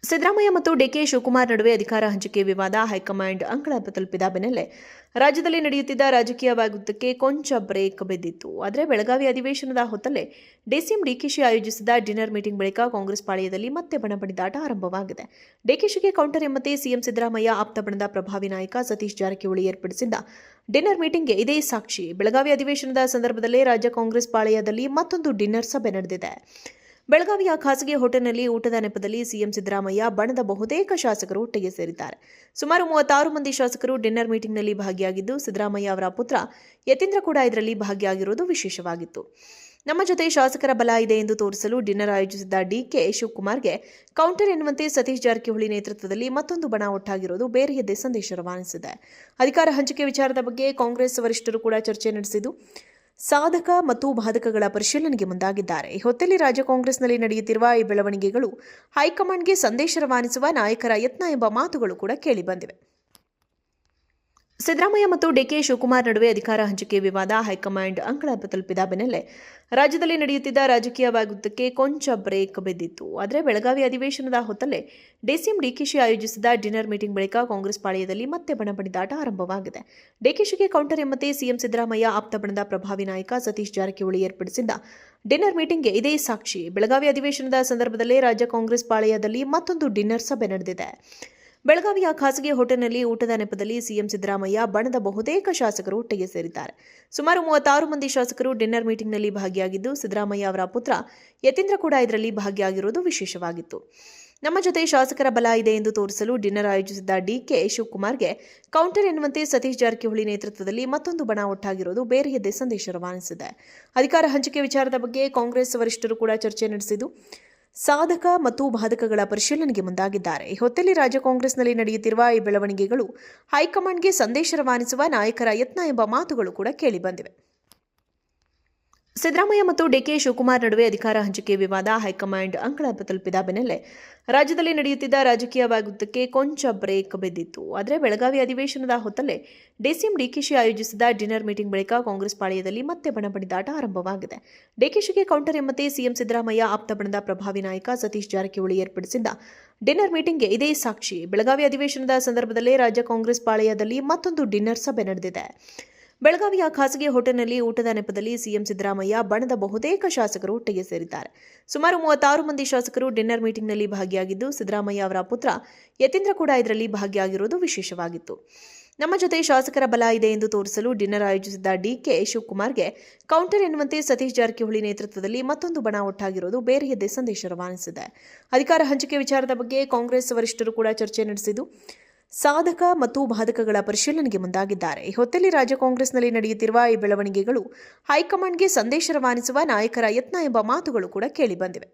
ಸಿದ್ದರಾಮಯ್ಯ ಮತ್ತು ಡಿಕೆ ಶಿವಕುಮಾರ್ ನಡುವೆ ಅಧಿಕಾರ ಹಂಚಿಕೆ ವಿವಾದ ಹೈಕಮಾಂಡ್ ಅಂಗಳ ತಲುಪಿದ ಬೆನ್ನಲ್ಲೇ ರಾಜ್ಯದಲ್ಲಿ ನಡೆಯುತ್ತಿದ್ದ ರಾಜಕೀಯ ವಾಗ್ಯುದ್ಧಕ್ಕೆ ಕೊಂಚ ಬ್ರೇಕ್ ಬಿದ್ದಿತ್ತು. ಆದರೆ ಬೆಳಗಾವಿ ಅಧಿವೇಶನದ ಹೊತ್ತಲ್ಲೇ ಡಿಸಿಎಂ ಡಿಕೆಶಿ ಆಯೋಜಿಸಿದ ಡಿನ್ನರ್ ಮೀಟಿಂಗ್ ಬಳಿಕ ಕಾಂಗ್ರೆಸ್ ಪಾಳೆಯದಲ್ಲಿ ಮತ್ತೆ ಬಣಬಡಿದಾಟ ಆರಂಭವಾಗಿದೆ. ಡಿಕೆಶಿಗೆ ಕೌಂಟರ್ ಎಂಬಂತೆ ಸಿಎಂ ಸಿದ್ದರಾಮಯ್ಯ ಆಪ್ತ ಬಣದ ಪ್ರಭಾವಿ ನಾಯಕ ಸತೀಶ್ ಜಾರಕಿಹೊಳಿ ಏರ್ಪಡಿಸಿದ್ದ ಡಿನ್ನರ್ ಮೀಟಿಂಗ್ಗೆ ಇದೇ ಸಾಕ್ಷಿ. ಬೆಳಗಾವಿ ಅಧಿವೇಶನದ ಸಂದರ್ಭದಲ್ಲೇ ರಾಜ್ಯ ಕಾಂಗ್ರೆಸ್ ಪಾಳೆಯದಲ್ಲಿ ಮತ್ತೊಂದು ಡಿನ್ನರ್ ಸಭೆ ನಡೆದಿದೆ. ಬೆಳಗಾವಿಯ ಖಾಸಗಿ ಹೋಟೆಲ್ನಲ್ಲಿ ಊಟದ ನೆಪದಲ್ಲಿ ಸಿಎಂ ಸಿದ್ದರಾಮಯ್ಯ ಬಣದ ಬಹುತೇಕ ಶಾಸಕರು ಒಟ್ಟಿಗೆ ಸೇರಿದ್ದಾರೆ. ಸುಮಾರು 36 ಮಂದಿ ಶಾಸಕರು ಡಿನ್ನರ್ ಮೀಟಿಂಗ್ನಲ್ಲಿ ಭಾಗಿಯಾಗಿದ್ದು, ಸಿದ್ದರಾಮಯ್ಯ ಅವರ ಪುತ್ರ ಯತೀಂದ್ರ ಕೂಡ ಇದರಲ್ಲಿ ಭಾಗಿಯಾಗಿರುವುದು ವಿಶೇಷವಾಗಿತ್ತು. ನಮ್ಮ ಜೊತೆ ಶಾಸಕರ ಬಲ ಇದೆ ಎಂದು ತೋರಿಸಲು ಡಿನ್ನರ್ ಆಯೋಜಿಸಿದ್ದ ಡಿಕೆ ಶಿವಕುಮಾರ್ಗೆ ಕೌಂಟರ್ ಎನ್ನುವಂತೆ ಸತೀಶ್ ಜಾರಕಿಹೊಳಿ ನೇತೃತ್ವದಲ್ಲಿ ಮತ್ತೊಂದು ಬಣ ಒಟ್ಟಾಗಿರುವುದು ಬೇರೆಯದ್ದೇ ಸಂದೇಶ ರವಾನಿಸಿದೆ. ಅಧಿಕಾರ ಹಂಚಿಕೆ ವಿಚಾರದ ಬಗ್ಗೆ ಕಾಂಗ್ರೆಸ್ ವರಿಷ್ಠರು ಕೂಡ ಚರ್ಚೆ ನಡೆಸಿದ್ದು, ಸಾಧಕ ಮತ್ತು ಬಾಧಕಗಳ ಪರಿಶೀಲನೆಗೆ ಮುಂದಾಗಿದ್ದಾರೆ. ಈ ಹೊತ್ತಲ್ಲಿ ರಾಜ್ಯ ಕಾಂಗ್ರೆಸ್ನಲ್ಲಿ ನಡೆಯುತ್ತಿರುವ ಈ ಬೆಳವಣಿಗೆಗಳು ಹೈಕಮಾಂಡ್ಗೆ ಸಂದೇಶ ರವಾನಿಸುವ ನಾಯಕರ ಯತ್ನ ಎಂಬ ಮಾತುಗಳು ಕೂಡ ಕೇಳಿಬಂದಿವೆ. ಸಿದ್ದರಾಮಯ್ಯ ಮತ್ತು ಡಿಕೆ ಶಿವಕುಮಾರ್ ನಡುವೆ ಅಧಿಕಾರ ಹಂಚಿಕೆ ವಿವಾದ ಹೈಕಮಾಂಡ್ ಅಂಗಳ ತಲುಪಿದ ಬೆನ್ನಲ್ಲೇ ರಾಜ್ಯದಲ್ಲಿ ನಡೆಯುತ್ತಿದ್ದ ರಾಜಕೀಯ ವಾಗ್ಯುದ್ಧಕ್ಕೆ ಕೊಂಚ ಬ್ರೇಕ್ ಬಿದ್ದಿತ್ತು. ಆದರೆ ಬೆಳಗಾವಿ ಅಧಿವೇಶನದ ಹೊತ್ತಲ್ಲೇ ಡಿಸಿಎಂ ಡಿಕೆಶಿ ಆಯೋಜಿಸಿದ ಡಿನ್ನರ್ ಮೀಟಿಂಗ್ ಬಳಿಕ ಕಾಂಗ್ರೆಸ್ ಪಾಳೆಯದಲ್ಲಿ ಮತ್ತೆ ಬಣಬಡಿದಾಟ ಆರಂಭವಾಗಿದೆ. ಡಿಕೆಶಿಗೆ ಕೌಂಟರ್ ಎಂಬಂತೆ ಸಿಎಂ ಸಿದ್ದರಾಮಯ್ಯ ಆಪ್ತ ಬಣದ ಪ್ರಭಾವಿ ನಾಯಕ ಸತೀಶ್ ಜಾರಕಿಹೊಳಿ ಏರ್ಪಡಿಸಿದ್ದ ಡಿನ್ನರ್ ಮೀಟಿಂಗ್ಗೆ ಇದೇ ಸಾಕ್ಷಿ. ಬೆಳಗಾವಿ ಅಧಿವೇಶನದ ಸಂದರ್ಭದಲ್ಲೇ ರಾಜ್ಯ ಕಾಂಗ್ರೆಸ್ ಪಾಳೆಯದಲ್ಲಿ ಮತ್ತೊಂದು ಡಿನ್ನರ್ ಸಭೆ ನಡೆದಿದೆ. ಬೆಳಗಾವಿಯ ಖಾಸಗಿ ಹೋಟೆಲ್ನಲ್ಲಿ ಊಟದ ನೆಪದಲ್ಲಿ ಸಿಎಂ ಸಿದ್ದರಾಮಯ್ಯ ಬಣದ ಬಹುತೇಕ ಶಾಸಕರು ಒಟ್ಟಿಗೆ ಸೇರಿದ್ದಾರೆ. ಸುಮಾರು 36 ಮಂದಿ ಶಾಸಕರು ಡಿನ್ನರ್ ಮೀಟಿಂಗ್ನಲ್ಲಿ ಭಾಗಿಯಾಗಿದ್ದು, ಸಿದ್ದರಾಮಯ್ಯ ಅವರ ಪುತ್ರ ಯತೀಂದ್ರ ಕೂಡ ಇದರಲ್ಲಿ ಭಾಗಿಯಾಗಿರುವುದು ವಿಶೇಷವಾಗಿತ್ತು. ನಮ್ಮ ಜೊತೆ ಶಾಸಕರ ಬಲ ಇದೆ ಎಂದು ತೋರಿಸಲು ಡಿನ್ನರ್ ಆಯೋಜಿಸಿದ್ದ ಡಿಕೆ ಶಿವಕುಮಾರ್ಗೆ ಕೌಂಟರ್ ಎನ್ನುವಂತೆ ಸತೀಶ್ ಜಾರಕಿಹೊಳಿ ನೇತೃತ್ವದಲ್ಲಿ ಮತ್ತೊಂದು ಬಣ ಒಟ್ಟಾಗಿರುವುದು ಬೇರೆಯದ್ದೇ ಸಂದೇಶ ರವಾನಿಸಿದೆ. ಅಧಿಕಾರ ಹಂಚಿಕೆ ವಿಚಾರದ ಬಗ್ಗೆ ಕಾಂಗ್ರೆಸ್ ವರಿಷ್ಠರು ಕೂಡ ಚರ್ಚೆ ನಡೆಸಿದ್ದು, ಸಾಧಕ ಮತ್ತು ಬಾಧಕಗಳ ಪರಿಶೀಲನೆಗೆ ಮುಂದಾಗಿದ್ದಾರೆ. ಈ ಹೊತ್ತಲ್ಲಿ ರಾಜ್ಯ ಕಾಂಗ್ರೆಸ್ನಲ್ಲಿ ನಡೆಯುತ್ತಿರುವ ಈ ಬೆಳವಣಿಗೆಗಳು ಹೈಕಮಾಂಡ್ಗೆ ಸಂದೇಶ ರವಾನಿಸುವ ನಾಯಕರ ಯತ್ನ ಎಂಬ ಮಾತುಗಳು ಕೂಡ ಕೇಳಿಬಂದಿವೆ. ಸಿದ್ದರಾಮಯ್ಯ ಮತ್ತು ಡಿಕೆ ಶಿವಕುಮಾರ್ ನಡುವೆ ಅಧಿಕಾರ ಹಂಚಿಕೆ ವಿವಾದ ಹೈಕಮಾಂಡ್ ಅಂಗಳ ತಲುಪಿದ ಬೆನ್ನಲ್ಲೇ ರಾಜ್ಯದಲ್ಲಿ ನಡೆಯುತ್ತಿದ್ದ ರಾಜಕೀಯ ವಾಗ್ಯುದ್ಧಕ್ಕೆ ಕೊಂಚ ಬ್ರೇಕ್ ಬಿದ್ದಿತ್ತು. ಆದರೆ ಬೆಳಗಾವಿ ಅಧಿವೇಶನದ ಹೊತ್ತಲ್ಲೇ ಡಿಸಿಎಂ ಡಿಕೆಶಿ ಆಯೋಜಿಸಿದ ಡಿನ್ನರ್ ಮೀಟಿಂಗ್ ಬಳಿಕ ಕಾಂಗ್ರೆಸ್ ಪಾಳೆಯದಲ್ಲಿ ಮತ್ತೆ ಬಣಬಡಿದಾಟ ಆರಂಭವಾಗಿದೆ. ಡಿಕೆಶಿಗೆ ಕೌಂಟರ್ ಎಂಬಂತೆ ಸಿಎಂ ಸಿದ್ದರಾಮಯ್ಯ ಆಪ್ತ ಬಣದ ಪ್ರಭಾವಿ ನಾಯಕ ಸತೀಶ್ ಜಾರಕಿಹೊಳಿ ಏರ್ಪಡಿಸಿದ್ದ ಡಿನ್ನರ್ ಮೀಟಿಂಗ್ಗೆ ಇದೇ ಸಾಕ್ಷಿ. ಬೆಳಗಾವಿ ಅಧಿವೇಶನದ ಸಂದರ್ಭದಲ್ಲೇ ರಾಜ್ಯ ಕಾಂಗ್ರೆಸ್ ಪಾಳೆಯದಲ್ಲಿ ಮತ್ತೊಂದು ಡಿನ್ನರ್ ಸಭೆ ನಡೆದಿದೆ. ಬೆಳಗಾವಿಯ ಖಾಸಗಿ ಹೋಟೆಲ್ನಲ್ಲಿ ಊಟದ ನೆಪದಲ್ಲಿ ಸಿಎಂ ಸಿದ್ದರಾಮಯ್ಯ ಬಣದ ಬಹುತೇಕ ಶಾಸಕರು ಒಟ್ಟಿಗೆ ಸೇರಿದ್ದಾರೆ. ಸುಮಾರು 36 ಮಂದಿ ಶಾಸಕರು ಡಿನ್ನರ್ ಮೀಟಿಂಗ್ನಲ್ಲಿ ಭಾಗಿಯಾಗಿದ್ದು, ಸಿದ್ದರಾಮಯ್ಯ ಅವರ ಪುತ್ರ ಯತೀಂದ್ರ ಕೂಡ ಇದರಲ್ಲಿ ಭಾಗಿಯಾಗಿರುವುದು ವಿಶೇಷವಾಗಿತ್ತು. ನಮ್ಮ ಜೊತೆ ಶಾಸಕರ ಬಲ ಇದೆ ಎಂದು ತೋರಿಸಲು ಡಿನ್ನರ್ ಆಯೋಜಿಸಿದ್ದ ಡಿಕೆ ಶಿವಕುಮಾರ್ಗೆ ಕೌಂಟರ್ ಎನ್ನುವಂತೆ ಸತೀಶ್ ಜಾರಕಿಹೊಳಿ ನೇತೃತ್ವದಲ್ಲಿ ಮತ್ತೊಂದು ಬಣ ಒಟ್ಟಾಗಿರುವುದು ಬೇರೆಯದ್ದೇ ಸಂದೇಶ ರವಾನಿಸಿದೆ. ಅಧಿಕಾರ ಹಂಚಿಕೆ ವಿಚಾರದ ಬಗ್ಗೆ ಕಾಂಗ್ರೆಸ್ ವರಿಷ್ಠರು ಕೂಡ ಚರ್ಚೆ ನಡೆಸಿದ್ದು, ಸಾಧಕ ಮತ್ತು ಬಾಧಕಗಳ ಪರಿಶೀಲನೆಗೆ ಮುಂದಾಗಿದ್ದಾರೆ. ಈ ಹೊತ್ತಲ್ಲಿ ರಾಜ್ಯ ಕಾಂಗ್ರೆಸ್ನಲ್ಲಿ ನಡೆಯುತ್ತಿರುವ ಈ ಬೆಳವಣಿಗೆಗಳು ಹೈಕಮಾಂಡ್ಗೆ ಸಂದೇಶ ರವಾನಿಸುವ ನಾಯಕರ ಯತ್ನ ಎಂಬ ಮಾತುಗಳು ಕೂಡ ಕೇಳಿಬಂದಿವೆ.